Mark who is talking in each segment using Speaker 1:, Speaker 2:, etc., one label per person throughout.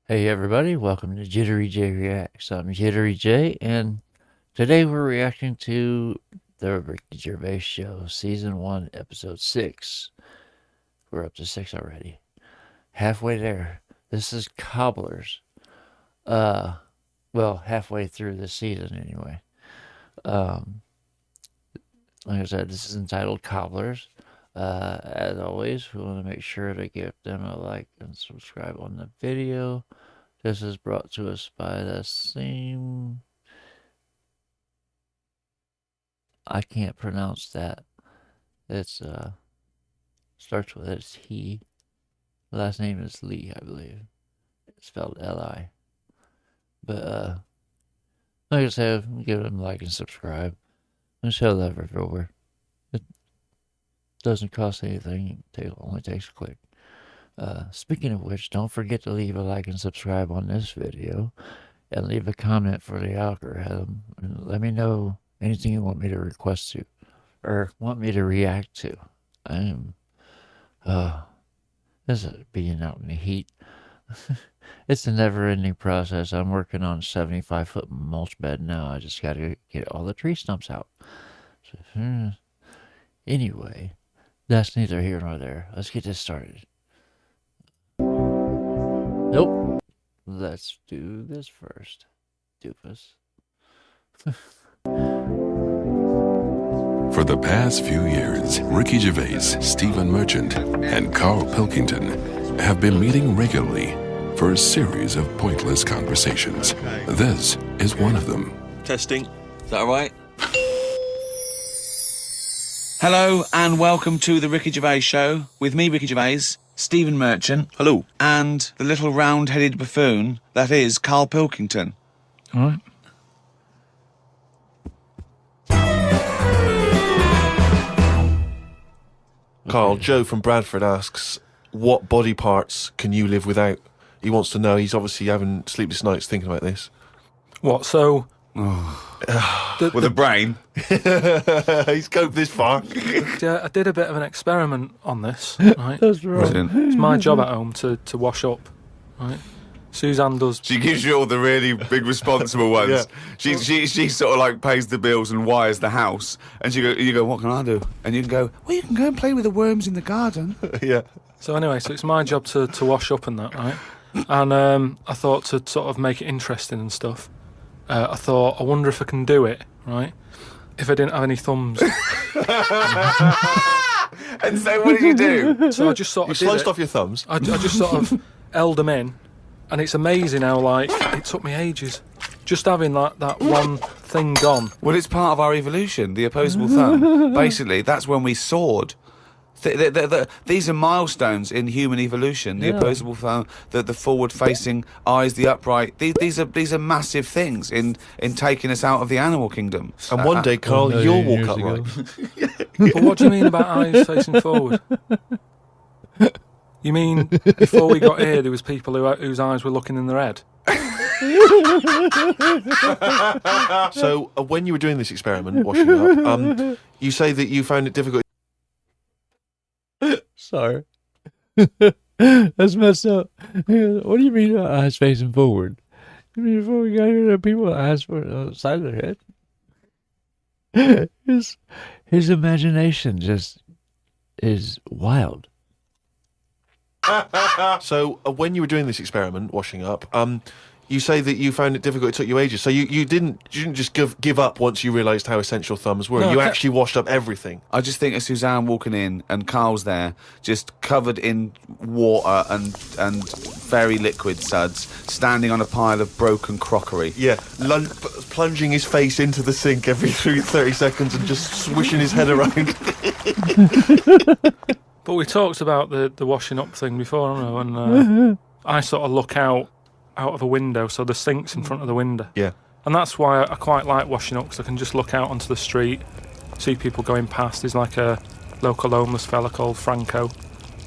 Speaker 1: Hey everybody, welcome to Jittery-Jay Reacts. I'm Jittery-Jay, and today we're reacting to the Ricky Gervais Show, Season 1, Episode 6. We're up to 6 already. Halfway there. This is Cobblers. Well, halfway through the season anyway. Like I said, this is entitled Cobblers. As always, we want to make sure to give them a like and subscribe on the video. This is brought to us by the same... I can't pronounce that. It's, starts with a T. Last name is Li, I believe. It's spelled L-I. But, like I said, give them a like and subscribe. And show love everywhere. It doesn't cost anything. It only takes a click. Speaking of which, don't forget to leave a like and subscribe on this video. And leave a comment for the algorithm. And let me know anything you want me to request to. Or want me to react to. I am... this is being out in the heat. It's a never-ending process. I'm working on a 75-foot mulch bed now. I just gotta get all the tree stumps out. So, anyway, that's neither here nor there. Let's get this started. Nope. Let's do this first. Doofus.
Speaker 2: For the past few years, Ricky Gervais, Stephen Merchant, and Carl Pilkington have been meeting regularly for a series of pointless conversations. This is one of them.
Speaker 3: Testing. Is that all right?
Speaker 4: Hello and welcome to the Ricky Gervais Show with me, Ricky Gervais, Stephen Merchant.
Speaker 3: Hello.
Speaker 4: And the little round-headed buffoon that is Carl Pilkington.
Speaker 1: All right.
Speaker 3: Carl, Joe from Bradford asks, what body parts can you live without? He wants to know. He's obviously having sleepless nights thinking about this.
Speaker 5: What, so...
Speaker 4: With a brain.
Speaker 3: He's coped this far.
Speaker 5: Yeah, I did a bit of an experiment on this, right?
Speaker 1: That's right.
Speaker 5: It's my job at home to wash up, right? Suzanne does...
Speaker 6: She gives you all the really big responsible ones.
Speaker 3: Yeah.
Speaker 6: She sort of like pays the bills and wires the house. And you go, what can I do? And you can go, well, you can go and play with the worms in the garden.
Speaker 3: Yeah.
Speaker 5: So anyway, so it's my job to wash up and that, right? And I thought to sort of make it interesting and stuff, I thought, I wonder if I can do it, right? If I didn't have any thumbs.
Speaker 6: And so what did you do?
Speaker 5: So I just sort
Speaker 3: You
Speaker 5: of
Speaker 3: sliced
Speaker 5: did
Speaker 3: off your thumbs.
Speaker 5: I just sort of held them in, and it's amazing how, like, it took me ages. Just having that one thing gone.
Speaker 4: Well, it's part of our evolution, the opposable thumb. Basically, that's when we soared. These are milestones in human evolution. The opposable thumb, the forward-facing eyes, the upright. These are massive things in taking us out of the animal kingdom.
Speaker 3: And one day, Carl,
Speaker 1: no,
Speaker 3: you'll
Speaker 1: years
Speaker 3: walk
Speaker 1: ago.
Speaker 3: upright.
Speaker 5: But what do you mean about eyes facing forward? You mean before we got here, there was people whose eyes were looking in their head?
Speaker 3: So, when you were doing this experiment, washing up, you say that you found it difficult.
Speaker 1: Sorry. That's messed up. What do you mean eyes facing forward? You mean before we got here, there people eyes were on the side of their head? His imagination just is wild.
Speaker 3: So, when you were doing this experiment, washing up, you say that you found it difficult. It took you ages. So you didn't just give up once you realised how essential thumbs were.
Speaker 5: No,
Speaker 3: you
Speaker 5: I
Speaker 3: actually washed up everything.
Speaker 4: I just think of Suzanne walking in and Carl's there, just covered in water and very liquid suds, standing on a pile of broken crockery.
Speaker 3: Yeah, plunging his face into the sink every 30 seconds and just swishing his head around.
Speaker 5: But we talked about the washing up thing before, haven't we? And I sort of look out of a window, so the sink's in front of the window.
Speaker 3: Yeah.
Speaker 5: And that's why I quite like washing up, because I can just look out onto the street, see people going past. There's like a local homeless fella called Franco.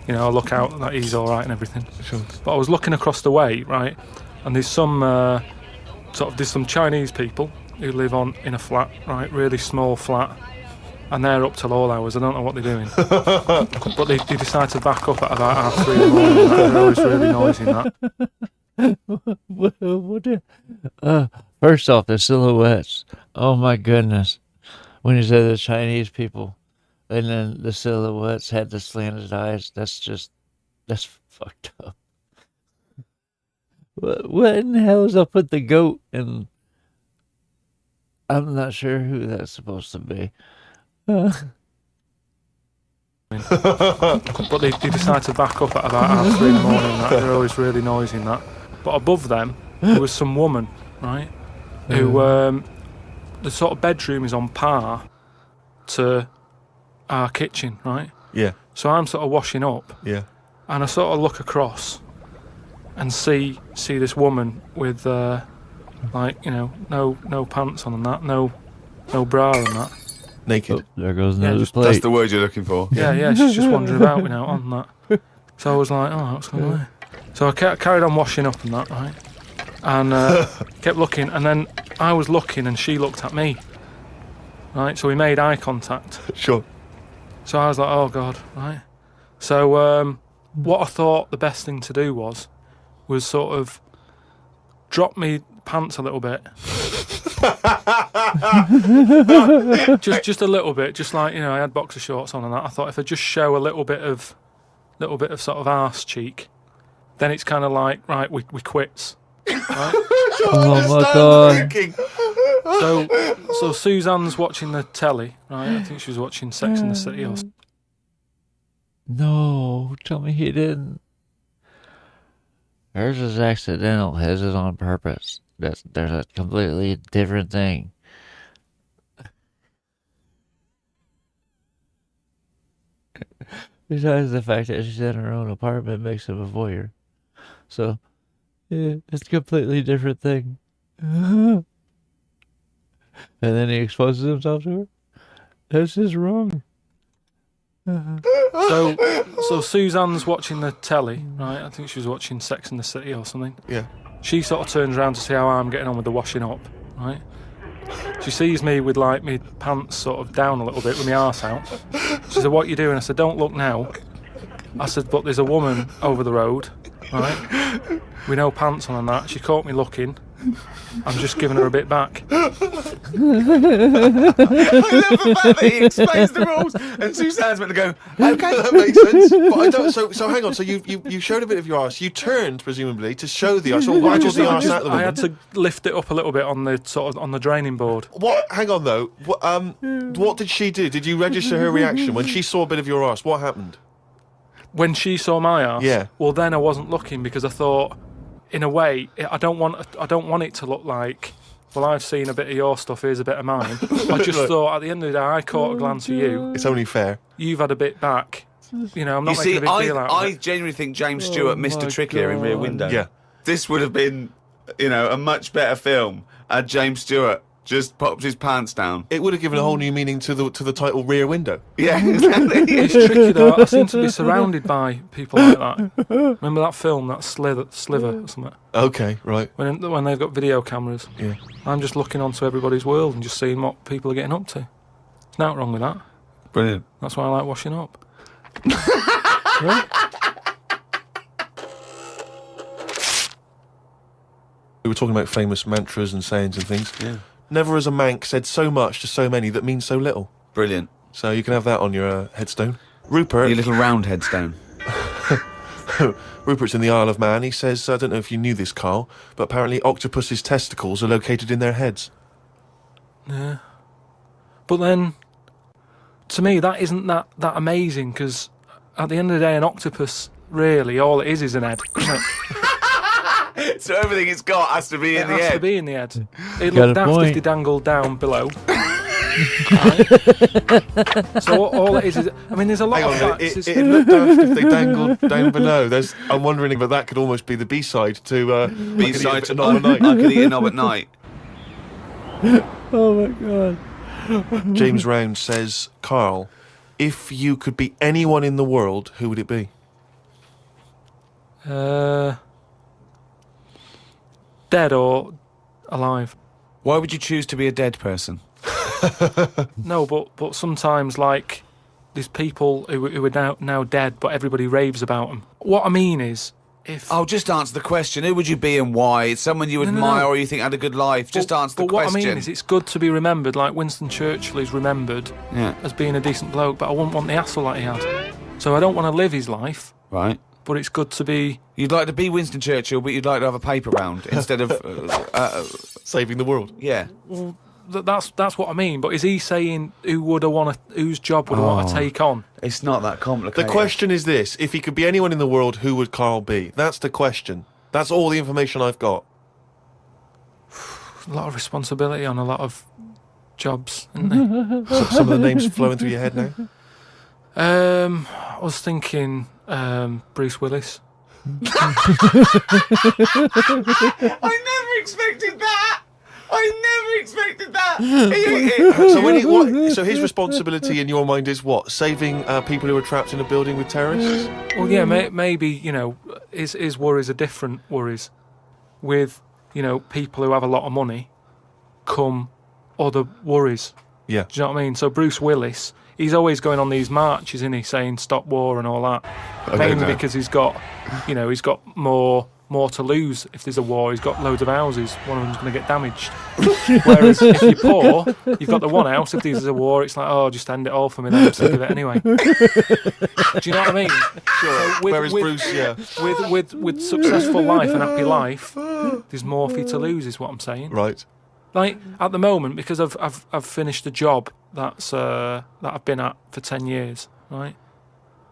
Speaker 5: You know, I look out that he's all right and everything.
Speaker 3: Sure.
Speaker 5: But I was looking across the way, right, and there's some Chinese people who live in a flat, right, really small flat, and they're up till all hours. I don't know what they're doing. But they decide to back up at about 3:30 in the morning. They're always really noisy and that.
Speaker 1: First off, the silhouettes. Oh my goodness. When you said the Chinese people, and then the silhouettes had the slanted eyes, that's fucked up. What in the hell is up with the goat? And I'm not sure who that's supposed to be.
Speaker 5: But they decided to back up at about 3:30 in the morning. That they're always really noisy and that. But above them, there was some woman, right, who the sort of bedroom is on par to our kitchen, right?
Speaker 3: Yeah.
Speaker 5: So I'm sort of washing up,
Speaker 3: Yeah.
Speaker 5: and I sort of look across and see this woman with like, you know, no pants on and that, no bra and that.
Speaker 3: Naked.
Speaker 1: Oh, there goes another plate.
Speaker 6: That's the word you're looking for.
Speaker 5: Yeah, she's just wandering about, you know, on that. So I was like, oh, what's going on? So I carried on washing up and that, right? And kept looking, and then I was looking and she looked at me. Right, so we made eye contact.
Speaker 3: Sure.
Speaker 5: So I was like, oh God, right? So what I thought the best thing to do was sort of drop me pants a little bit. just a little bit, just like, you know, I had boxer shorts on and that. I thought if I just show a little bit of sort of arse cheek, then it's kind of like, right, we quits. Right?
Speaker 1: Oh my god.
Speaker 5: So Suzanne's watching the telly, right? I think she was watching Sex and the City or something.
Speaker 1: No, tell me he didn't. Hers is accidental. His is on purpose. There's a completely different thing. Besides the fact that she's in her own apartment makes him a voyeur. So, yeah, it's a completely different thing. And then he exposes himself to her? That's just wrong.
Speaker 5: So Suzanne's watching the telly, right? I think she was watching Sex and the City or something.
Speaker 3: Yeah.
Speaker 5: She sort of turns around to see how I'm getting on with the washing up, right? She sees me with like my pants sort of down a little bit with my arse out. She said, "What you doing?" I said, "Don't look now." I said, "But there's a woman over the road, right? With no pants on and that." She caught me looking. I'm just giving her a bit back.
Speaker 6: I love the fact that he explains the rules, and Suzanne's meant to go, okay.
Speaker 3: That makes sense. But I don't. So hang on. So you showed a bit of your arse. You turned presumably to show the arse. Or why was the arse at the
Speaker 5: I
Speaker 3: woman?
Speaker 5: had to lift it up a little bit on the sort of on the draining board.
Speaker 3: What? Hang on though. What did she do? Did you register her reaction when she saw a bit of your arse? What happened?
Speaker 5: When she saw my arse,
Speaker 3: Yeah.
Speaker 5: Well, then I wasn't looking because I thought, in a way, I don't want it to look like, well, I've seen a bit of your stuff, here's a bit of mine. I just thought, at the end of the day, I caught a glance of you.
Speaker 3: It's only fair.
Speaker 5: You've had a bit back. You know, I'm
Speaker 6: You
Speaker 5: not
Speaker 6: see,
Speaker 5: making a big deal out of
Speaker 6: I
Speaker 5: it.
Speaker 6: genuinely think James Stewart missed a
Speaker 1: my
Speaker 6: trick here in Rear
Speaker 1: God.
Speaker 6: Window.
Speaker 3: Yeah.
Speaker 6: This would have been, you know, a much better film had James Stewart just popped his pants down.
Speaker 3: It would have given a whole new meaning to the title Rear Window.
Speaker 6: Yeah, exactly.
Speaker 5: It's tricky though. I seem to be surrounded by people like that. Remember that film, that Sliver or something?
Speaker 3: Okay, right.
Speaker 5: When they've got video cameras.
Speaker 3: Yeah.
Speaker 5: I'm just looking onto everybody's world and just seeing what people are getting up to. There's nothing wrong with that.
Speaker 6: Brilliant.
Speaker 5: That's why I like washing up.
Speaker 3: We were talking about famous mantras and sayings and things.
Speaker 6: Yeah.
Speaker 3: Never has a Manc said so much to so many that means so little.
Speaker 6: Brilliant.
Speaker 3: So you can have that on your headstone. Rupert.
Speaker 6: Your little round headstone.
Speaker 3: Rupert's in the Isle of Man. He says, I don't know if you knew this, Carl, but apparently octopus's testicles are located in their heads.
Speaker 5: Yeah. But then, to me, that isn't that amazing, because at the end of the day, an octopus, really, all it is an head, isn't it?
Speaker 6: So everything it's got has to be in the
Speaker 5: It has
Speaker 6: head.
Speaker 5: to be in the head. It'd
Speaker 1: Got
Speaker 5: look
Speaker 1: a
Speaker 5: daft if
Speaker 1: point.
Speaker 5: they dangled down below. Right? So all it is, I mean, there's a lot
Speaker 3: Hang
Speaker 5: of
Speaker 3: on,
Speaker 5: facts.
Speaker 3: it looked daft if they dangled down below. I'm wondering, but that could almost be the B-side to
Speaker 6: B-side to
Speaker 3: Knob at Night.
Speaker 6: I could eat a knob at night.
Speaker 1: Oh my god.
Speaker 3: James Round says, Carl, if you could be anyone in the world, who would it be?
Speaker 5: Dead or alive?
Speaker 6: Why would you choose to be a dead person?
Speaker 5: No, but sometimes, like, there's people who are now dead, but everybody raves about them. What I mean is, if
Speaker 4: Oh, just answer the question. Who would you be and why? It's someone you admire or you think had a good life. Just answer the question.
Speaker 5: But what I mean is it's good to be remembered, like Winston Churchill is remembered as being a decent bloke, but I wouldn't want the hassle that he had. So I don't want to live his life.
Speaker 4: Right.
Speaker 5: But it's good to be...
Speaker 4: You'd like to be Winston Churchill, but you'd like to have a paper round instead of...
Speaker 3: Saving the world.
Speaker 4: Yeah.
Speaker 5: Well, that's what I mean. But is he saying whose job would I want to take on?
Speaker 4: It's not that complicated.
Speaker 3: The question is this: if he could be anyone in the world, who would Carl be? That's the question. That's all the information I've got.
Speaker 5: A lot of responsibility on a lot of jobs, isn't there?
Speaker 3: Some of the names flowing through your head now.
Speaker 5: I was thinking Bruce Willis.
Speaker 4: I never expected that.
Speaker 3: So his responsibility in your mind is what? Saving people who are trapped in a building with terrorists?
Speaker 5: Well, yeah, maybe, his worries are different worries. With, people who have a lot of money come other worries.
Speaker 3: Yeah.
Speaker 5: Do you know what I mean? So Bruce Willis, he's always going on these marches, isn't he, saying stop war and all that. Mainly because he's got more to lose if there's a war. He's got loads of houses. One of them's going to get damaged. Whereas if you're poor, you've got the one house. If there's a war, it's like, oh, just end it all for me then. I'm sick of it anyway. Do you know what I mean?
Speaker 3: Sure. Whereas Bruce, yeah.
Speaker 5: With successful life and happy life, there's more for you to lose, is what I'm saying.
Speaker 3: Right.
Speaker 5: Like at the moment, because I've finished a job that I've been at for 10 years, right?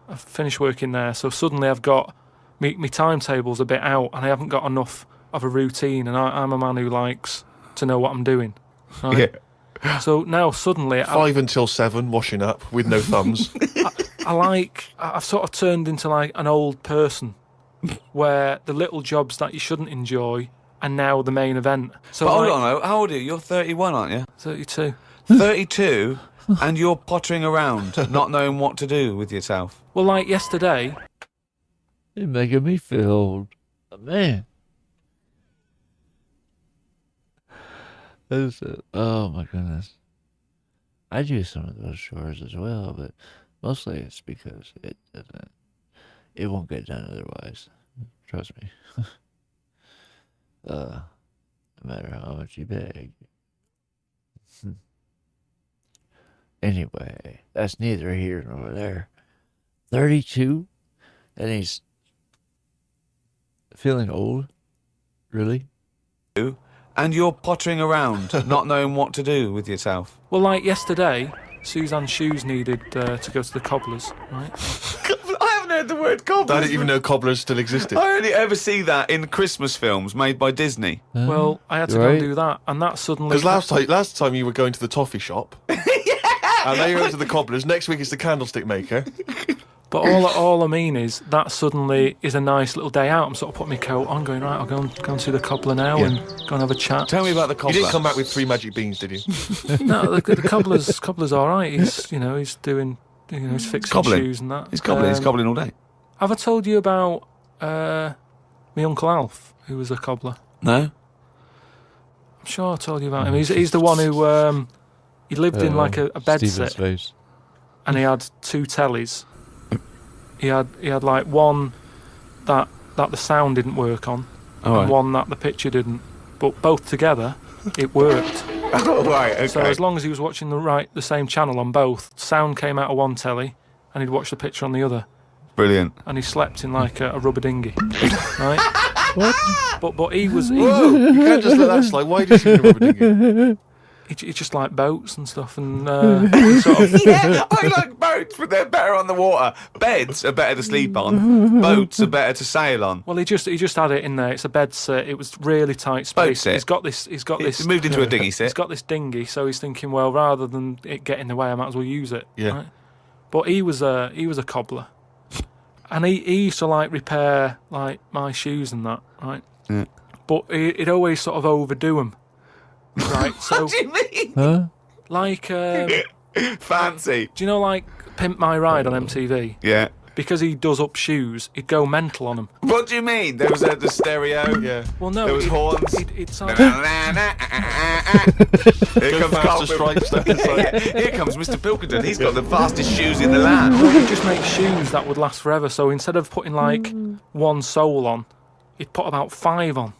Speaker 5: I've finished working there, so suddenly I've got my timetable's a bit out, and I haven't got enough of a routine, and I'm a man who likes to know what I'm doing. Right? Yeah. So now suddenly
Speaker 3: 5 until 7, washing up with no thumbs.
Speaker 5: I've sort of turned into like an old person, where the little jobs that you shouldn't enjoy are now the main event. So
Speaker 4: but hold on, how old are you? You're 31, aren't you?
Speaker 5: 32.
Speaker 4: 32, and you're pottering around, not knowing what to do with yourself.
Speaker 5: Well, like yesterday.
Speaker 1: You're making me feel old. Man. Oh my goodness. I do some of those chores as well, but mostly it's because it won't get done otherwise. Trust me. No matter how much you beg. Anyway, that's neither here nor there. 32? And he's feeling old? Really?
Speaker 4: And you're pottering around, not knowing what to do with yourself.
Speaker 5: Well, like yesterday, Suzanne's shoes needed to go to the Cobblers, right?
Speaker 4: I haven't heard the word Cobblers.
Speaker 3: I didn't even know Cobblers still existed.
Speaker 4: I only ever see that in Christmas films made by Disney.
Speaker 5: Well, I had to go and do that, and that suddenly...
Speaker 3: Because last time you were going to the toffee shop. And now you're going to the Cobblers. Next week it's the candlestick maker.
Speaker 5: But all I mean is that suddenly is a nice little day out. I'm sort of putting my coat on, going, right, I'll go and see the cobbler now and go and have a chat.
Speaker 4: Tell me about the cobbler.
Speaker 3: You didn't come back with 3 magic beans, did you?
Speaker 5: No, the cobbler's all right. He's doing, he's fixing
Speaker 4: cobbling.
Speaker 5: Shoes and that.
Speaker 4: He's cobbling all day.
Speaker 5: Have I told you about my Uncle Alf, who was a cobbler?
Speaker 4: No.
Speaker 5: I'm sure I told you about him. He's the one who, he lived in like a bed set. And he had 2 tellies. He had like one that the sound didn't work on, and one that the picture didn't. But both together, it worked.
Speaker 4: Oh, right, okay.
Speaker 5: So as long as he was watching the same channel on both, sound came out of one telly, and he'd watch the picture on the other.
Speaker 4: Brilliant.
Speaker 5: And he slept in like a rubber dinghy, right?
Speaker 1: What?
Speaker 5: But he was.
Speaker 3: Whoa! You can't just let that slide. Why did you sleep in a rubber dinghy?
Speaker 5: He just liked boats and stuff, and sort of...
Speaker 4: Yeah, I like boats, but they're better on the water. Beds are better to sleep on. Boats are better to sail on.
Speaker 5: Well, he just had it in there. It's a bed set. It was really tight space.
Speaker 4: Boat set.
Speaker 5: He's got this.
Speaker 4: It's moved into a dinghy set.
Speaker 5: He's got this dinghy, so he's thinking, well, rather than it get in the way, I might as well use it.
Speaker 3: Yeah.
Speaker 5: Right? But he was a cobbler, and he used to like repair like my shoes and that, right?
Speaker 4: Yeah.
Speaker 5: But he'd always sort of overdo them. Right, so
Speaker 4: What do you mean?
Speaker 1: Huh?
Speaker 5: like
Speaker 4: Fancy.
Speaker 5: do you know like Pimp My Ride on MTV?
Speaker 4: Yeah.
Speaker 5: because he does up shoes, he'd go mental on them.
Speaker 4: What do you mean? There was the stereo.
Speaker 3: Yeah.
Speaker 5: Well, no,
Speaker 4: There was horns.
Speaker 5: It sounds.
Speaker 4: Here
Speaker 3: Go
Speaker 4: comes
Speaker 3: faster
Speaker 4: Carl
Speaker 3: stripes down the side.
Speaker 4: Here comes Mr. Pilkington. He's got the fastest shoes in the land.
Speaker 5: He'd just make shoes that would last forever. So instead of putting like one sole on, he'd put about 5 on.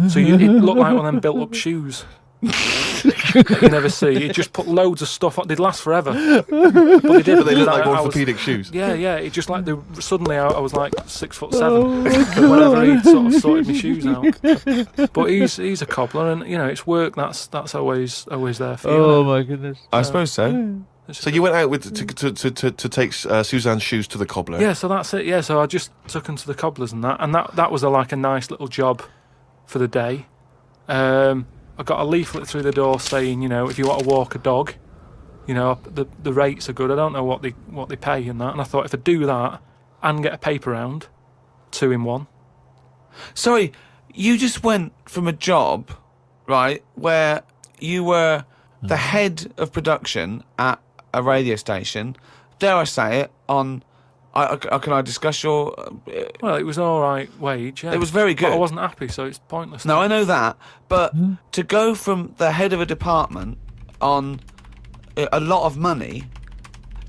Speaker 5: So it'd look like one of them built-up shoes that you never see. He'd just put loads of stuff on. They'd last forever. But they did.
Speaker 3: But they look like
Speaker 5: I was-
Speaker 3: orthopedic shoes.
Speaker 5: Yeah, yeah. It just like suddenly I was like 6'7". Whenever he sort of sorted my shoes out. But he's a cobbler, and you know it's work. That's always there for you.
Speaker 1: Oh my goodness.
Speaker 4: I suppose so.
Speaker 3: So you went out with to take Suzanne's shoes to the cobbler.
Speaker 5: Yeah, so that's it. Yeah, so I just took him to the cobblers and that was like a nice little job for the day. I got a leaflet through the door saying, you know, if you want to walk a dog, you know, the rates are good. I don't know what they pay and that. And I thought if I do that and get a paper round, 2 in 1.
Speaker 4: Sorry, you just went from a job, right, where you were the head of production at a radio station. Dare I say it? Can I discuss your?
Speaker 5: Well, it was an all right wage. Yeah.
Speaker 4: It was very good.
Speaker 5: But I wasn't happy, so it's pointless.
Speaker 4: No, I know that, but to go from the head of a department on a lot of money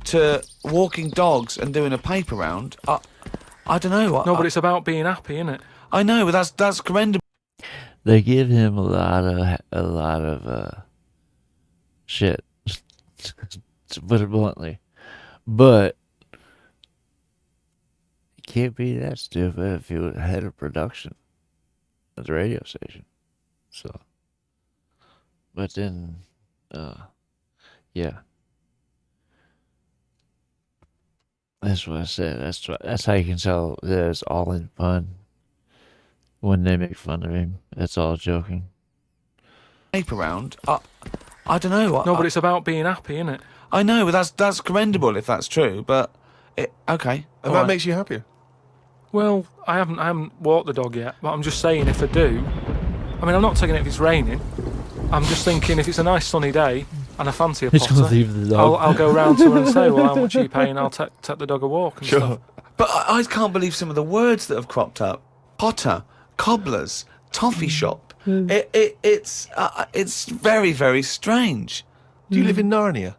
Speaker 4: to walking dogs and doing a paper round, I don't know.
Speaker 5: No, but it's about being happy, isn't it?
Speaker 4: I know, but that's commendable.
Speaker 1: They give him a lot of shit, to put it bluntly, but you can't be that stupid if you were head of production at the radio station. So, but then, yeah, that's what I said. That's how you can tell that it's all in fun when they make fun of him. It's all joking.
Speaker 4: Paper round, I don't know.
Speaker 5: No, but it's about being happy, isn't it?
Speaker 4: I know, but that's commendable if that's true. But okay,
Speaker 3: And
Speaker 4: all
Speaker 3: that
Speaker 4: right.
Speaker 3: makes you happier.
Speaker 5: Well, I haven't walked the dog yet, but I'm just saying if I do, I mean, I'm not taking it if it's raining. I'm just thinking if it's a nice sunny day and I fancy a
Speaker 1: He's gonna
Speaker 5: potter,
Speaker 1: leave the dog.
Speaker 5: I'll go round to her and say, well, how much are you paying? I'll take the dog a walk and stuff.
Speaker 4: But I can't believe some of the words that have cropped up: potter, cobblers, toffee shop. It's very, very strange.
Speaker 3: Do you live in Narnia?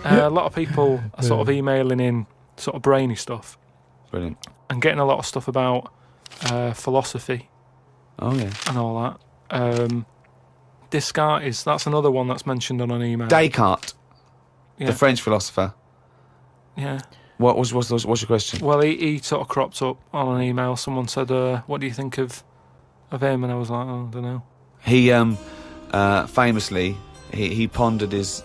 Speaker 5: A lot of people are sort of emailing in sort of brainy stuff
Speaker 4: Brilliant.
Speaker 5: and getting a lot of stuff about philosophy
Speaker 4: Oh yeah.
Speaker 5: and all that. Descartes, that's another one that's mentioned on an email.
Speaker 4: Descartes,
Speaker 5: Yeah.
Speaker 4: the French philosopher.
Speaker 5: Yeah.
Speaker 4: What's your question?
Speaker 5: Well, he sort of cropped up on an email. Someone said, what do you think of him? And I was like, oh, I don't know.
Speaker 4: He famously he pondered his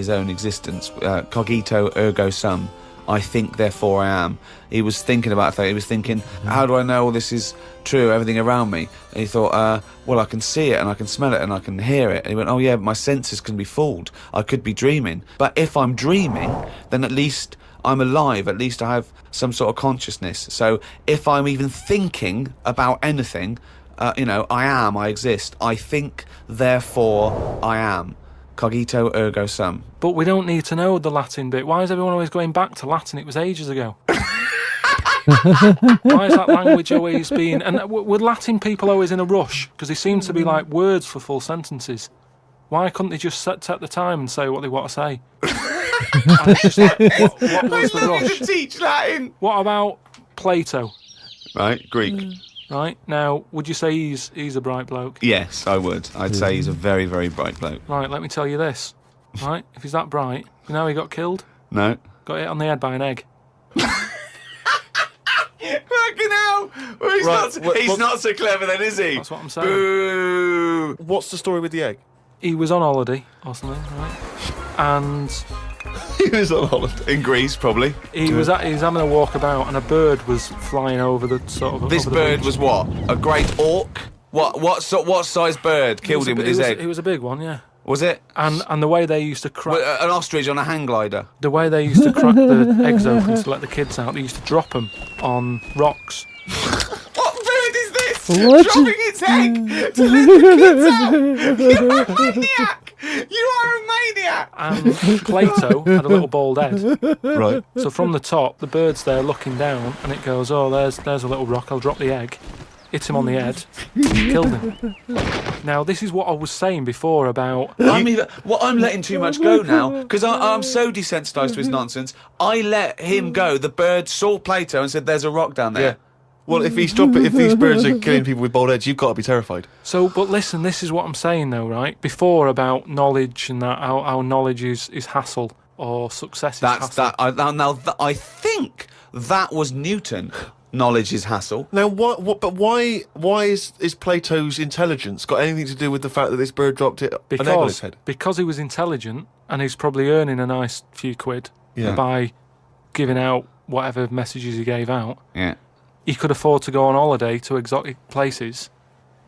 Speaker 4: own existence. Cogito ergo sum. I think, therefore I am. He was thinking about that. He was thinking, how do I know all this is true, everything around me? And he thought, well, I can see it and I can smell it and I can hear it. And he went, oh yeah, but my senses can be fooled. I could be dreaming. But if I'm dreaming, then at least I'm alive. At least I have some sort of consciousness. So if I'm even thinking about anything, I exist. I think, therefore I am. Cogito ergo sum.
Speaker 5: But we don't need to know the Latin bit. Why is everyone always going back to Latin? It was ages ago. Why is that language always being... And were Latin people always in a rush? Because they seem to be like words for full sentences. Why couldn't they just take the time and say what they want to say? And it's just like, what was the rush?
Speaker 4: teach Latin.
Speaker 5: What about Plato?
Speaker 4: Right, Greek.
Speaker 5: Right, now, would you say he's a bright bloke?
Speaker 4: Yes, I would. I'd say he's a very, very bright bloke.
Speaker 5: Right, let me tell you this. Right, if he's that bright, you know how he got killed?
Speaker 4: No.
Speaker 5: Got hit on the head by an egg.
Speaker 4: Fucking hell! Well, he's not so clever then, is he?
Speaker 5: That's what I'm saying.
Speaker 4: Boo!
Speaker 3: What's the story with the egg?
Speaker 5: He was on holiday or something, right? And
Speaker 3: He was on holiday.
Speaker 4: In Greece, probably.
Speaker 5: he was having a walk about, and a bird was flying over the sort of.
Speaker 4: This
Speaker 5: over the
Speaker 4: bird
Speaker 5: beach.
Speaker 4: was what? A great auk? What size bird killed him with his egg?
Speaker 5: It was a big one, yeah.
Speaker 4: Was it?
Speaker 5: And the way they used to crack
Speaker 4: An ostrich on a hang glider.
Speaker 5: the the eggs open to let the kids out, they used to drop them on rocks.
Speaker 4: What bird is this?
Speaker 1: What?
Speaker 4: Dropping its egg to let the kids out. You are a maniac. You are a
Speaker 6: maniac!
Speaker 5: And Plato had a little bald head.
Speaker 3: Right.
Speaker 5: So from the top, the bird's there looking down, and it goes, oh, there's a little rock, I'll drop the egg. Hit him on the head, killed him. Now, this is what I was saying before about...
Speaker 4: I'm letting too much go now, because I'm so desensitised to his nonsense. I let him go. The bird saw Plato and said, there's a rock down there.
Speaker 3: Yeah. Well, if these birds are killing people with bald heads, you've got to be terrified.
Speaker 5: So, but listen, this is what I'm saying, though, right? Before about knowledge and that how knowledge is hassle or success is hassle.
Speaker 4: I think that was Newton. Knowledge is hassle.
Speaker 3: Now, why is Plato's intelligence got anything to do with the fact that this bird dropped an egg on his head?
Speaker 5: Because he was intelligent and he's probably earning a nice few quid
Speaker 3: Yeah.
Speaker 5: by giving out whatever messages he gave out.
Speaker 4: Yeah.
Speaker 5: He could afford to go on holiday to exotic places.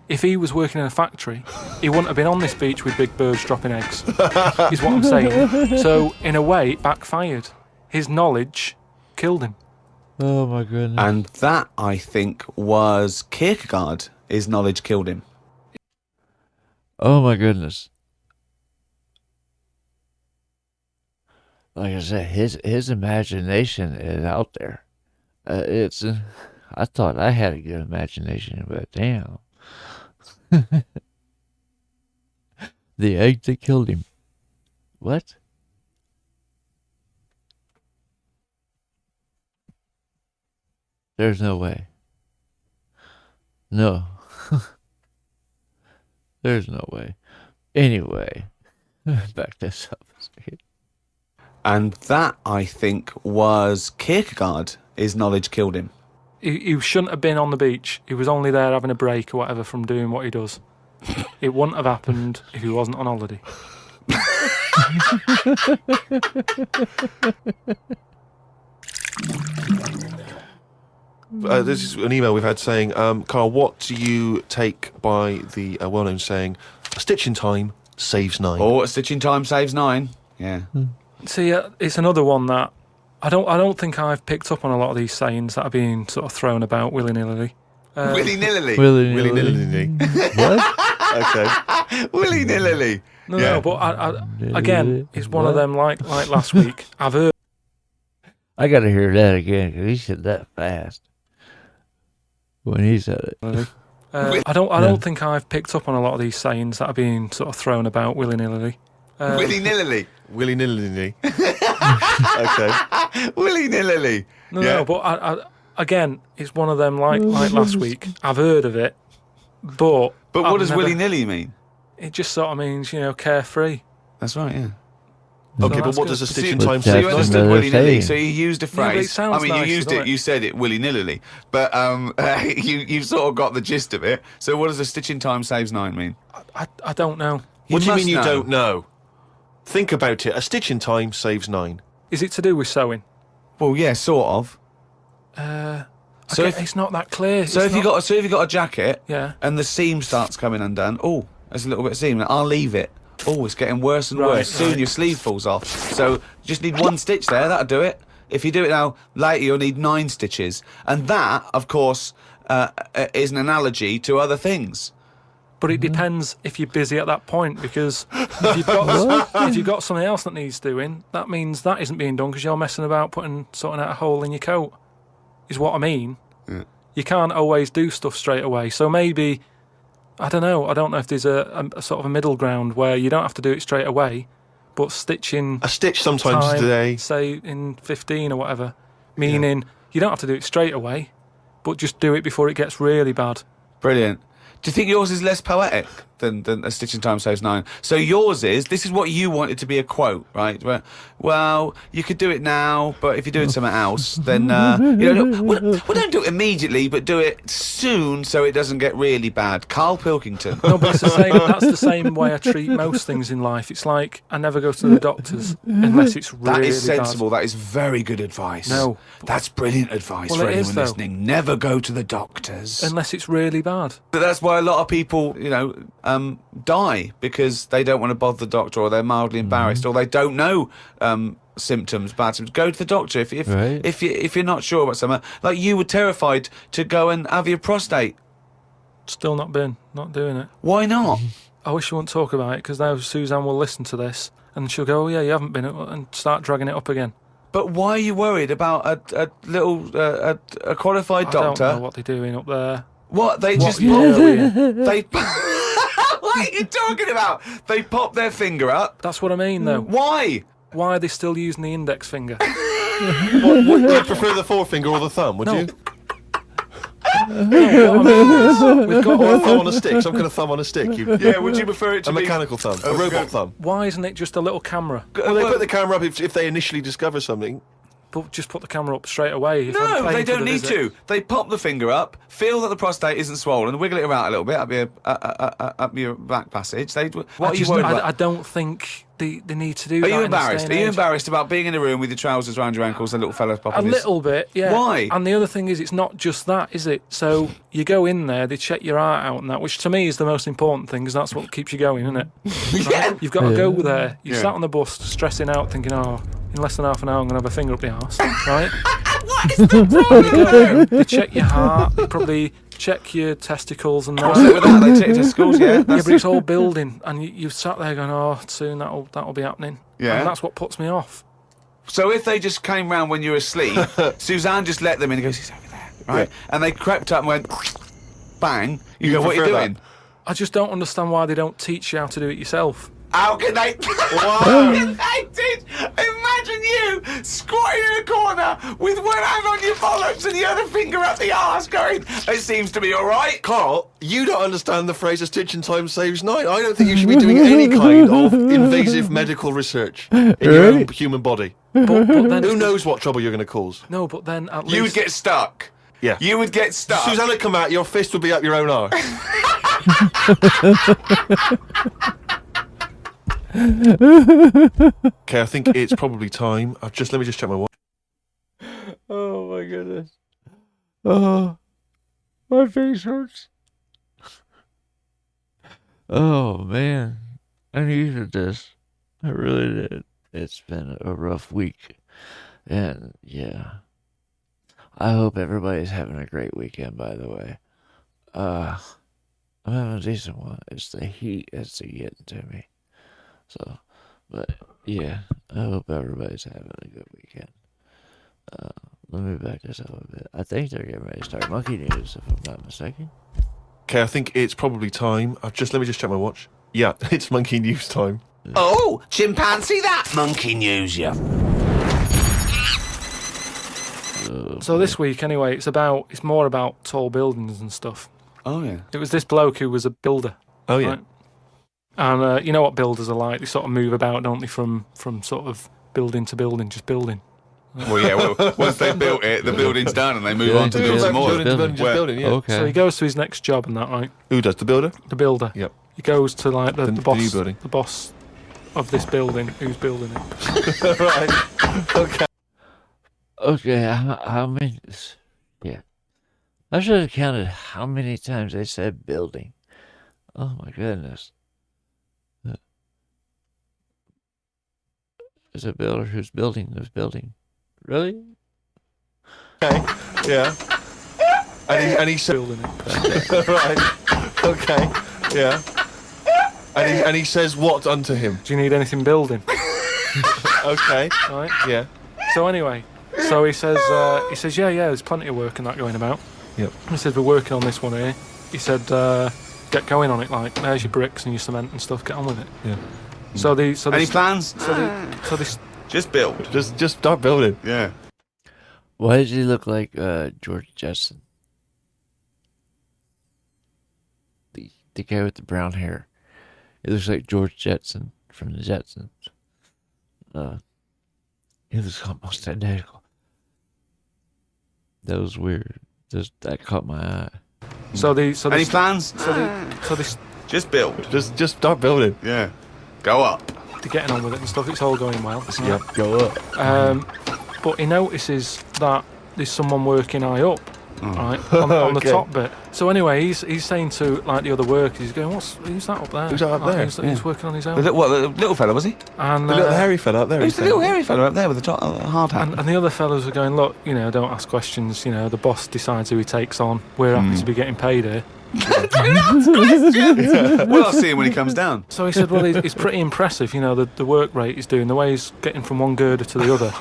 Speaker 5: If he was working in a factory, he wouldn't have been on this beach with big birds dropping eggs, is what I'm saying. So, in a way, it backfired. His knowledge killed him.
Speaker 1: Oh my goodness.
Speaker 4: And that, I think, was Kierkegaard. His knowledge killed him.
Speaker 1: Oh my goodness. Like I said, his imagination is out there. I thought I had a good imagination, but damn. The egg that killed him. What? There's no way. No. There's no way. Anyway, back this up.
Speaker 4: And that, I think, was Kierkegaard. His knowledge killed him.
Speaker 5: He shouldn't have been on the beach. He was only there having a break or whatever from doing what he does. It wouldn't have happened if he wasn't on holiday.
Speaker 3: This is an email we've had saying, Carl, what do you take by the well-known saying, a stitch in time saves 9?
Speaker 4: Oh, a stitch in time saves 9. Yeah.
Speaker 5: See, it's another one that I don't think I've picked up on a lot of these sayings that are being sort of thrown about willy-nilly.
Speaker 4: Willy-nilly.
Speaker 3: Willy-nilly.
Speaker 1: What?
Speaker 3: Okay.
Speaker 4: Willy-nilly.
Speaker 5: No, but again, it's one of them like last week. I've heard.
Speaker 1: I got to hear that again because he said that fast when he said it.
Speaker 5: I don't think I've picked up on a lot of these sayings that are being sort of thrown about willy-nilly.
Speaker 4: Willy-nilly.
Speaker 3: Willy-nilly. Okay.
Speaker 4: Willy-nilly.
Speaker 5: No, but again, it's one of them like last week. I've heard of it, but
Speaker 4: what does willy-nilly mean?
Speaker 5: It just sort of means, carefree.
Speaker 4: That's right, yeah.
Speaker 3: Okay,
Speaker 5: So
Speaker 3: but
Speaker 5: that's
Speaker 3: what
Speaker 5: good.
Speaker 3: does a stitch in
Speaker 1: But
Speaker 3: time
Speaker 4: So
Speaker 1: that's
Speaker 3: save
Speaker 4: you
Speaker 3: 9?
Speaker 4: understood
Speaker 1: another
Speaker 4: willy-nilly.
Speaker 1: saying.
Speaker 4: So you used a
Speaker 5: Yeah, but it
Speaker 4: phrase.
Speaker 5: sounds
Speaker 4: you
Speaker 5: nice,
Speaker 4: used
Speaker 5: doesn't
Speaker 4: it.
Speaker 5: it?
Speaker 4: You said it willy-nilly. But you sort of got the gist of it. So what does a stitch in time saves 9 mean?
Speaker 5: I don't know.
Speaker 3: What do you
Speaker 4: must
Speaker 3: mean you
Speaker 4: know.
Speaker 3: don't know? Think about it. A stitch in time saves 9.
Speaker 5: Is it to do with sewing?
Speaker 4: Well, yeah, sort of. So
Speaker 5: Okay,
Speaker 4: if-
Speaker 5: it's not that clear.
Speaker 4: So if you got a jacket,
Speaker 5: Yeah.
Speaker 4: and the seam starts coming undone, oh, there's a little bit of seam. I'll leave it. Oh, it's getting worse and
Speaker 5: Right,
Speaker 4: worse. Soon
Speaker 5: right.
Speaker 4: your sleeve falls off. So you just need 1 stitch there. That'll do it. If you do it now, later you'll need 9 stitches. And that, of course, is an analogy to other things.
Speaker 5: But it depends if you're busy at that point, because if you've got something else that needs doing, that means that isn't being done because you're messing about sorting out a hole in your coat, is what I mean.
Speaker 4: Yeah.
Speaker 5: You can't always do stuff straight away. So maybe, I don't know if there's a sort of a middle ground where you don't have to do it straight away, but stitching
Speaker 3: A stitch sometimes
Speaker 5: time,
Speaker 3: today.
Speaker 5: say in 15 or whatever, meaning you don't have to do it straight away, but just do it before it gets really bad.
Speaker 4: Brilliant. Do you think yours is less poetic than a stitch in time saves 9? So yours is, this is what you wanted to be a quote, right? Where, well, you could do it now, but if you're doing something else, then, don't do it immediately, but do it soon so it doesn't get really bad. Carl Pilkington.
Speaker 5: No, but it's the same. That's the same way I treat most things in life. It's like I never go to the doctors unless it's really
Speaker 4: That is sensible.
Speaker 5: bad.
Speaker 4: That is very good advice.
Speaker 5: No.
Speaker 4: That's brilliant advice
Speaker 5: Well,
Speaker 4: for
Speaker 5: it
Speaker 4: anyone
Speaker 5: is, though.
Speaker 4: listening. Never go to the doctors.
Speaker 5: Unless it's really bad.
Speaker 4: But that's why a lot of people, die because they don't want to bother the doctor, or they're mildly embarrassed, or they don't know symptoms, bad symptoms. Go to the doctor
Speaker 1: Right.
Speaker 4: if you're not sure about something. Like you were terrified to go and have your prostate.
Speaker 5: Still not doing it.
Speaker 4: Why not?
Speaker 5: I wish you wouldn't talk about it because now Suzanne will listen to this and she'll go, oh yeah, you haven't been, and start dragging it up again.
Speaker 4: But why are you worried about a little a qualified doctor?
Speaker 5: I don't know what they're doing up there.
Speaker 4: What they just
Speaker 5: you
Speaker 4: pop,
Speaker 5: doing?
Speaker 4: they. What are you talking about? They pop their finger up.
Speaker 5: That's what I mean, though.
Speaker 4: Why?
Speaker 5: Why are they still using the index finger?
Speaker 3: Would you prefer the forefinger or the thumb? Would
Speaker 5: No.
Speaker 3: you?
Speaker 5: No, what I mean is, we've got
Speaker 3: Or a
Speaker 5: all,
Speaker 3: thumb on a stick? Some kind of thumb on a stick?
Speaker 4: Yeah, would you prefer it to
Speaker 3: A
Speaker 4: be
Speaker 3: mechanical thumb, a robot thumb.
Speaker 5: why isn't it just a little camera?
Speaker 3: Well, they put the camera up if they initially discover something.
Speaker 5: But just put the camera up straight away. If I'm
Speaker 4: No,
Speaker 5: paying
Speaker 4: they
Speaker 5: for
Speaker 4: don't
Speaker 5: the
Speaker 4: need
Speaker 5: visit.
Speaker 4: to. They pop the finger up, feel that the prostate isn't swollen, wiggle it around a little bit up your back passage. What are you worried about?
Speaker 5: I don't think they need to do that.
Speaker 4: Are you
Speaker 5: in this
Speaker 4: embarrassed?
Speaker 5: day
Speaker 4: Are
Speaker 5: and
Speaker 4: you
Speaker 5: age.
Speaker 4: embarrassed about being in a room with your trousers around your ankles and little fellas
Speaker 5: A
Speaker 4: popping his...
Speaker 5: little bit, yeah.
Speaker 4: Why?
Speaker 5: And the other thing is, it's not just that, is it? So you go in there, they check your heart out and that, which to me is the most important thing, because that's what keeps you going, isn't it?
Speaker 4: Yeah.
Speaker 5: You've got to go there. You
Speaker 4: Yeah.
Speaker 5: sat on the bus, stressing out, thinking, oh, in less than half an hour, I'm going to have a finger up the arse, right?
Speaker 4: What is the problem?
Speaker 5: They check your heart, they probably check your testicles and
Speaker 4: What's it
Speaker 5: that.
Speaker 4: with that? They take you to schools, yeah?
Speaker 5: Yeah, but it's all building, and you've sat there going, oh, soon that'll be happening.
Speaker 4: Yeah.
Speaker 5: And that's what puts me off.
Speaker 4: So if they just came round when you were asleep, Suzanne just let them in and goes, he's over there, right?
Speaker 3: Yeah.
Speaker 4: And they crept up and went, bang. You go, what are you
Speaker 3: prefer
Speaker 4: doing?
Speaker 3: that?
Speaker 5: I just don't understand why they don't teach you how to do it yourself.
Speaker 4: How can they? How can they teach? Imagine you squatting in a corner with one hand on your bollocks and the other finger up the arse going, it seems to be all right.
Speaker 3: Carl, you don't understand the phrase "a stitch in time saves nine." I don't think you should be doing any kind of invasive medical research in your own human body.
Speaker 5: But then
Speaker 3: Who knows what trouble you're going to cause?
Speaker 5: No, but then at
Speaker 4: You would
Speaker 5: least
Speaker 4: get stuck.
Speaker 3: Yeah.
Speaker 4: You would get stuck.
Speaker 3: Suzanne would come out, your fist would be up your own arse. Okay, I think it's probably time. Let me just check my watch.
Speaker 1: Oh my goodness. Oh, my face hurts. Oh man, I needed this. I really did. It's been a rough week, and yeah. I hope everybody's having a great weekend. By the way, I'm having a decent one. It's the heat that's getting to me. So, but yeah, I hope everybody's having a good weekend. Let me back this up a bit. I think they're getting ready to start Monkey News, if I'm not mistaken.
Speaker 3: Okay, I think it's probably time. Let me just check my watch. Yeah, it's Monkey News time.
Speaker 4: Oh, chimpanzee that monkey news, yeah.
Speaker 5: So this week, anyway, it's more about tall buildings and stuff.
Speaker 4: Oh, yeah.
Speaker 5: It was this bloke who was a builder.
Speaker 3: Oh, yeah.
Speaker 5: Right? And you know what builders are like? They sort of move about, don't they, from sort of building to building, just building.
Speaker 4: Well, yeah, once they built it, the building's done and they move on to build some more.
Speaker 3: Building, yeah.
Speaker 1: Okay.
Speaker 5: So he goes to his next job and that, right?
Speaker 3: Who does, the builder?
Speaker 5: The builder.
Speaker 3: Yep.
Speaker 5: He goes to like the
Speaker 3: The
Speaker 5: boss,
Speaker 3: new building.
Speaker 5: the boss of this building, who's building it.
Speaker 3: Right. Okay.
Speaker 1: Okay, how many? Yeah. I should have counted how many times they said building. Oh my goodness. Is a builder who's building this building. Really?
Speaker 3: Okay. Yeah. And he said,
Speaker 5: Building it.
Speaker 3: right. Okay. Yeah. And he says what unto him?
Speaker 5: Do you need anything building?
Speaker 3: Okay.
Speaker 5: Right.
Speaker 3: Yeah.
Speaker 5: So anyway, so he says, yeah, there's plenty of work and that going about.
Speaker 3: Yep.
Speaker 5: He says, we're working on this one here. He said, get going on it, like, there's your bricks and your cement and stuff, get on with it.
Speaker 3: Yeah.
Speaker 5: So
Speaker 4: Any
Speaker 5: they,
Speaker 4: plans?
Speaker 5: so they,
Speaker 4: Just build.
Speaker 3: Just start building.
Speaker 4: Yeah.
Speaker 1: Why does he look like George Jetson? The guy with the brown hair. He looks like George Jetson from the Jetsons. He looks almost identical. That was weird. That caught my eye.
Speaker 4: Any plans?
Speaker 5: so they,
Speaker 4: Just build.
Speaker 3: Just start building.
Speaker 4: Yeah. Go up.
Speaker 5: they're getting on with it and stuff. It's all going well.
Speaker 3: Yep. Go up.
Speaker 5: But he notices that there's someone working high up, right, on the
Speaker 3: Okay.
Speaker 5: top bit. So anyway, he's saying to like the other workers, he's going, who's that up there?
Speaker 3: Who's that up
Speaker 5: Like,
Speaker 3: there?
Speaker 5: He's working on his own.
Speaker 4: The little fella, was he?
Speaker 5: And
Speaker 3: The little hairy fella up there.
Speaker 4: Who's the little hairy fella up there with the hard hat?
Speaker 5: and the other fellows are going, look, don't ask questions. The boss decides who he takes on. We're happy to be getting paid here.
Speaker 6: Well, I'll see him when he comes down.
Speaker 5: So he said, well, he's pretty impressive, you know, the work rate he's doing, the way he's getting from one girder to the other.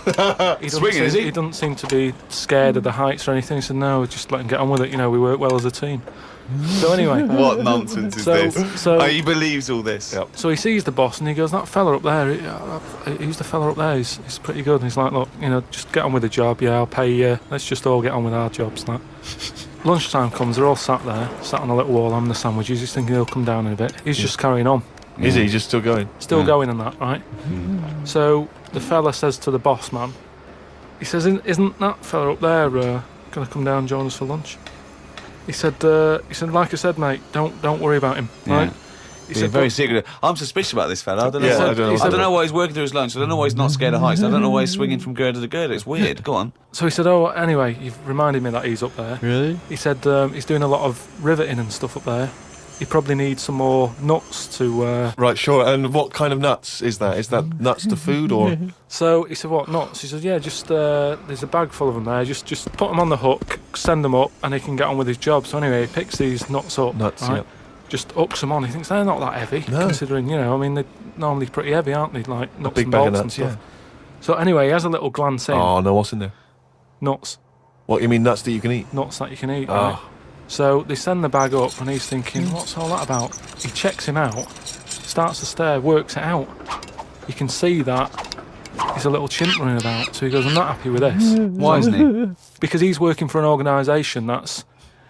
Speaker 6: Swinging, is he?
Speaker 5: He doesn't seem to be scared of the heights or anything. He said, no, just let him get on with it. You know, we work well as a team. So anyway.
Speaker 6: What nonsense is this?
Speaker 5: So
Speaker 6: he believes all this.
Speaker 3: Yep.
Speaker 5: So he sees the boss and he goes, that fella up there, who's the fella up there? He's pretty good. And he's like, look, you know, just get on with the job. Yeah, I'll pay you. Let's just all get on with our jobs. Like. Lunchtime comes, they're all sat there, sat on a little wall having the sandwiches. He's thinking he'll come down in a bit. He's just carrying on.
Speaker 3: Is he just still going?
Speaker 5: Still going and that, right? So the fella says to the boss man, he says, isn't that fella up there going to come down and join us for lunch? He said, like I said, mate, don't worry about him, right? He
Speaker 6: said, very secretive. I'm suspicious about this fella. I don't know.
Speaker 3: Yeah,
Speaker 6: I don't know why he's working through his lunch. I don't know why he's not scared of heights. I don't know why he's swinging from girder to girder. It's weird. Go on.
Speaker 5: So he said, oh, anyway, you've reminded me that he's up there.
Speaker 1: Really?
Speaker 5: He said he's doing a lot of riveting and stuff up there. He probably needs some more nuts to...
Speaker 3: Right, sure. And what kind of nuts is that? Is that nuts to food or...?
Speaker 5: So he said, what, nuts? He said, yeah, just there's a bag full of them there. Just put them on the hook, send them up, and he can get on with his job. So anyway, he picks these nuts up.
Speaker 3: Nuts,
Speaker 5: right?
Speaker 3: yeah.
Speaker 5: Just hooks them on. He thinks they're not that heavy, considering, you know, I mean, they're normally pretty heavy, aren't they? Like nuts
Speaker 3: big
Speaker 5: and
Speaker 3: bag of
Speaker 5: bolts
Speaker 3: nuts,
Speaker 5: and stuff. So anyway, he has a little glance in.
Speaker 3: Oh, no, what's in there?
Speaker 5: Nuts.
Speaker 3: What, you mean nuts that you can eat?
Speaker 5: Nuts that you can eat, right? So they send the bag up and he's thinking, what's all that about? He checks him out, starts to stare, works it out. You can see that he's a little chimp running about. So he goes, I'm not happy with this.
Speaker 6: Why isn't he?
Speaker 5: Because he's working for an organisation that's,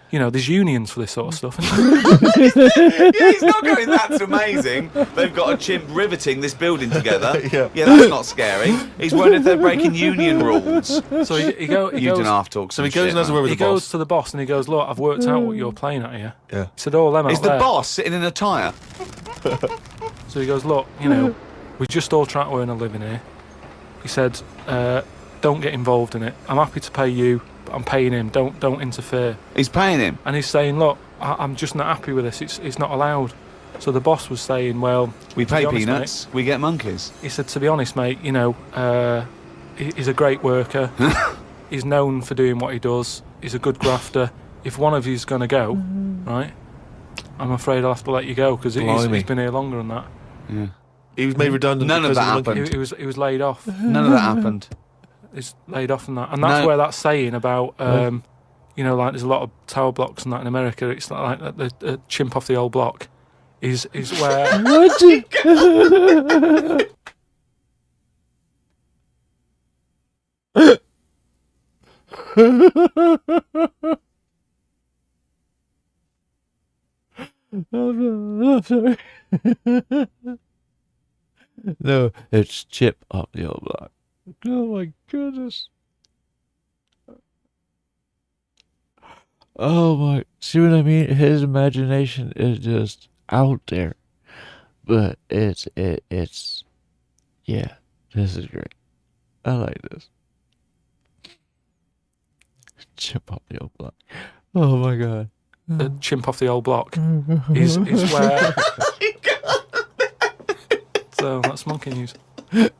Speaker 5: you know, there's unions for this sort of stuff.
Speaker 6: Yeah, he's not going, that's amazing. They've got a chimp riveting this building together. Yeah, that's not scary. He's wondering if they're breaking union rules.
Speaker 5: So he goes...
Speaker 6: You didn't half talk.
Speaker 3: So he goes and has a word with
Speaker 5: He
Speaker 3: the boss.
Speaker 5: goes to the boss and he goes, look, I've worked out what you're playing at here.
Speaker 3: Yeah.
Speaker 5: He said, oh, them out
Speaker 6: Is the
Speaker 5: there.
Speaker 6: boss sitting in a tyre?
Speaker 5: So he goes, look, you know, we just all try to earn a living here. He said, don't get involved in it. I'm happy to pay you, but I'm paying him. Don't interfere.
Speaker 6: He's paying him.
Speaker 5: And he's saying, look, I'm just not happy with this. It's not allowed. So the boss was saying, well...
Speaker 6: We pay
Speaker 5: honest,
Speaker 6: peanuts,
Speaker 5: mate,
Speaker 6: we get monkeys.
Speaker 5: he said, to be honest, mate, you know, he's a great worker. He's known for doing what he does. He's a good grafter. If one of you's going to go, right, I'm afraid I'll have to let you go because he's been here longer than that.
Speaker 6: Yeah.
Speaker 3: He was made redundant.
Speaker 6: None of
Speaker 3: because
Speaker 6: that
Speaker 3: the monkey.
Speaker 6: happened.
Speaker 5: He was laid off.
Speaker 6: None of that happened.
Speaker 5: He's laid off and that. And that's where that saying about... you know, like there's a lot of tower blocks and that in America. It's like the chimp off the old block is where.
Speaker 1: I'm sorry. No, it's Chip off the old block. Oh my goodness. Oh my, see what I mean? His imagination is just out there. But it's, yeah, this is great. I like this. Chip off the old block. Oh my god.
Speaker 5: The chimp off the old block is where. So that's monkey news.
Speaker 1: That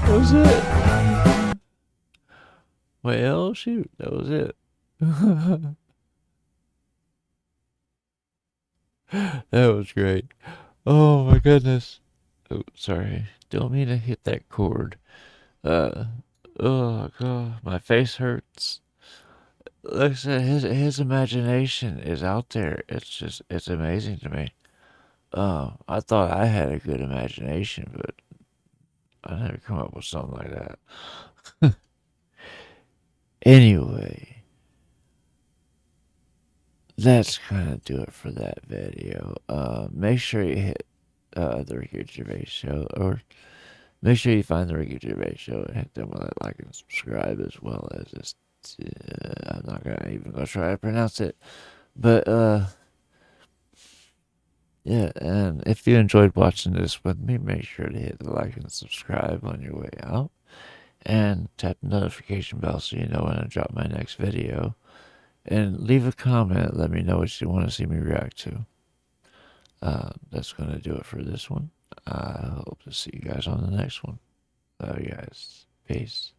Speaker 1: was it. Well, shoot, that was it. That was great. Oh my goodness. Oh, sorry. Don't mean to hit that chord. Oh god, my face hurts. Like I said, his imagination is out there. It's amazing to me. I thought I had a good imagination, but I never come up with something like that. Anyway, that's gonna do it for that video. Make sure you hit the Ricky Gervais Show, or make sure you find the Ricky Gervais Show and hit them with that like and subscribe, as well as this. I'm not gonna try to pronounce it, but yeah. And if you enjoyed watching this with me, make sure to hit the like and subscribe on your way out. And tap the notification bell so you know when I drop my next video. And leave a comment. Let me know what you want to see me react to. That's going to do it for this one. I hope to see you guys on the next one. Love you guys. Peace.